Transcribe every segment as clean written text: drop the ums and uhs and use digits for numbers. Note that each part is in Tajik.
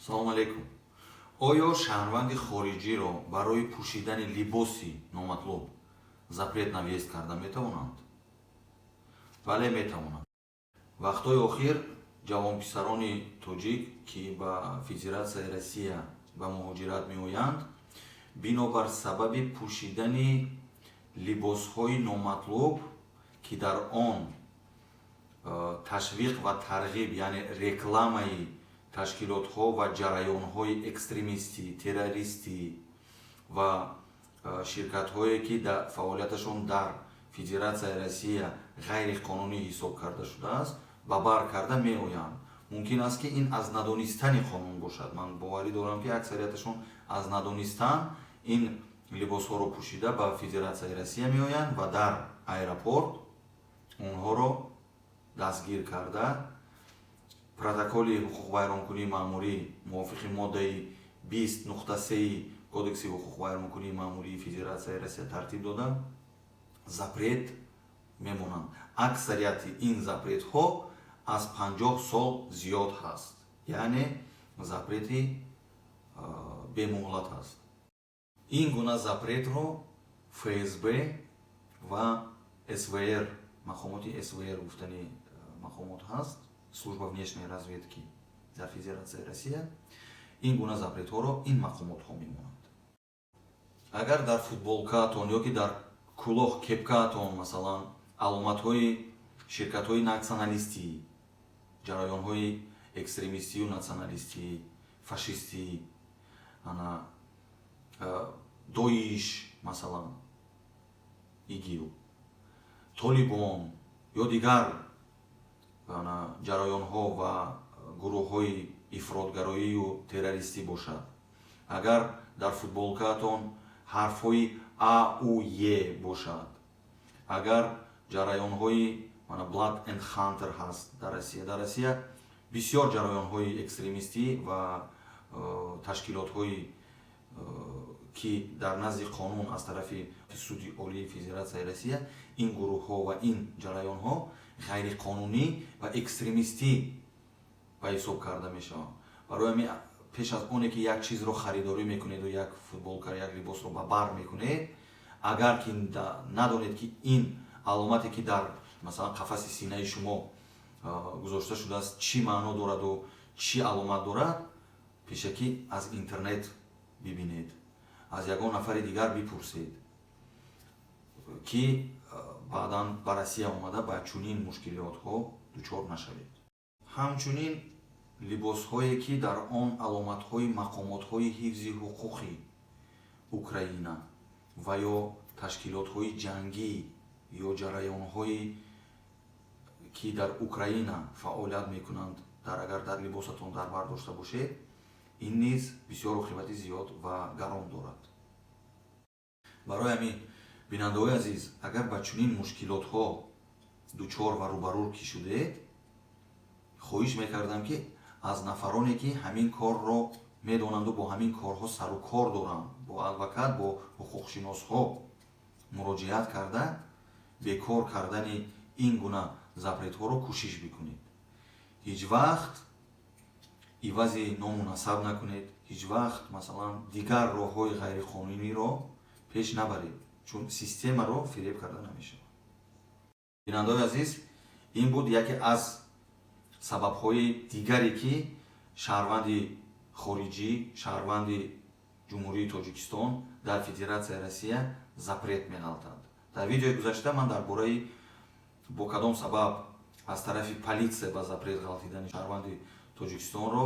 салому алейкум. Оё шаҳрванди хориҷиро барои пӯшидани либоси номатлуб запрет навест карда метавонанд? Бале, метавонанд. Вақтҳои охир ҷавонписарони тоҷик, ки ба Федератсияи Россия ба муҳоҷират меоянд, бинобар сабаби пӯшидани либосҳои номатлуб, ки дар он ташвиқ ва тарғиб, яъне рекламаи ташкилотҳо ва ҷараёнҳои экстремистӣ, террористӣ ва ширкатҳое ки фаъолияташон дар Федератсияи Россия ғайриқонунӣ ҳисоб карда шудааст, ба бар карда меоянд. Мумкин аст ки ин аз надонистани қонун бошад. Ман боварӣ дорам ки аксарияташон аз надонистан ин либосҳоро пӯшида ба Федератсияи Россия меоянд ва дар аэропорт онҳоро дастгир карда протоколи ҳуқуқвайронкунии маъмурӣ мувофиқи моддаи 20.3 кодекси ҳуқуқвайронкунии маъмурии Федератсияи Россия тартиб дода запрет мемонанд. Аксарияти ин запретҳо аз 50 сол зиёд ҳаст, яъне запрети бемуҳлат ҳаст. Ин гуна запретро ФСБ ва СВР, мақомоти СВР гуфтани мақомот ҳаст, служба внешней разведки дар Федератсияи Россия, ин гуна запретҳоро ин мақомотҳо мемонанд. Агар дар футболкаатон ё ки дар кӯлоҳ кепкаатон масалан аломатҳои ширкатҳои националистӣ, ҷараёнҳои экстремистию националистӣ, фашистӣ, доиш масалан, игил, толибон ё дигар ҷараёнҳо ва гурӯҳҳои ифротгароию террористӣ бошад. Агар дар футболкаатон ҳарфҳои А, У, Е бошад, агар ҷараёнҳои Blood and Hunter ҳаст дар Россия бисёр ҷараёнҳои экстремистӣ ва ташкилотҳои ки дар назди қонун аз тарафи суди олии Федератсияи Россия ин гурӯҳҳо ва ин ҷараёнҳо ғайриқонунӣ ва экстремистӣ ба ҳисоб карда мешаванд. Барои ҳамин пеш аз оне ки як чизро харидорӣ мекунеду, як футболка, як либосро ба бар мекунед, агар ки надонед ки ин аломате ки дар масалан қафаси синаи шумо гузошта шудааст чӣ маъно дораду чӣ аломат дорад, пешакӣ аз интернет бибинед, аз ягон нафари дигар бипурсед, ки баъдан ба Россия омада ба чунин мушкилиётҳо дучор нашавед. Ҳамчунин либосҳое ки дар он аломатҳои мақомотҳои ҳифзи ҳуқуқи Украина ва ё ташкилотҳои ҷангӣ ё ҷараёнҳои ки дар Украина фаъолият мекунанд, агар дар либосатон дар бар дошта бошед, ин низ бисёр оқибати зиёд ва гарон дорад. Барои ҳамин бинандаҳои азиз, агар ба чунин мушкилотҳо дучор ва рӯбарӯ ки шудед, хоҳиш мекардам ки аз нафароне ки ҳамин корро медонанду бо ҳамин корҳо сару кор доранд, бо адвокат, бо ҳуқуқшиносҳо муроҷиат карда бекор кардани ин гуна запретҳоро кӯшиш бикунед. Ҳеҷ вақт ивази ному насаб накунед, ҳеҷ вақт масалан дигар роҳҳои ғайриқонуниро пеш набаред, чун системаро фиреб карда намешавад. Бинандаҳои азиз, ин буд яке аз сабабҳои дигаре ки шаҳрванди хориҷӣ, шаҳрванди ҷумҳурии Тоҷикистон дар Федератсияи Россия запрет меғалтанд. Дар видеои гузашта ман дар бораи бо кадом сабаб аз тарафи политсия ба запрет ғалтидани шаҳрванди Тоҷикистонро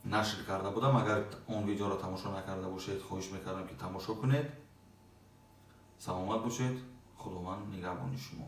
нашр карда будам. Агар он видеоро тамошо накарда бошед, хоҳиш мекардам ки тамошо кунед. Саломат бошед. Худованд нигаҳбони шумо.